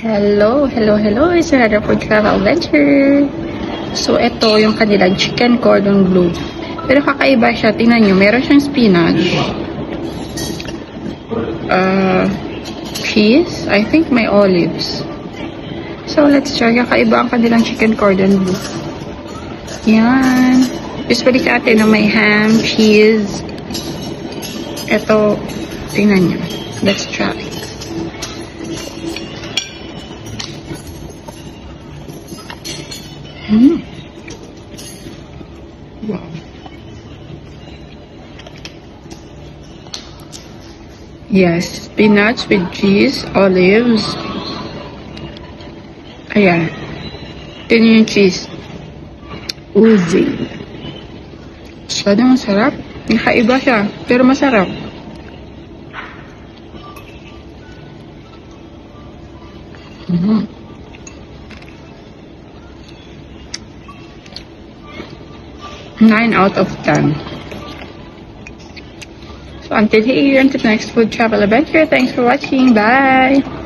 Hello, hello, hello! It's another food travel adventure. So, ito yung kanilang chicken cordon bleu. Pero kakaiba siya. Tingnan nyo, meron siyang spinach. Cheese. I think may olives. So, let's try. Kakaiba ang kanilang chicken cordon bleu. Yan. Usually sa atin na may ham, cheese. Ito, tingnan nyo. Let's try. Wow. Yes, spinach with cheese, olives. Ayan. Tingnan yung cheese. Uzi. Masyadong masarap. Nakaiba siya, pero masarap. Mm-hmm. 9 out of 10. So until here, until next food travel adventure. Thanks for watching. Bye.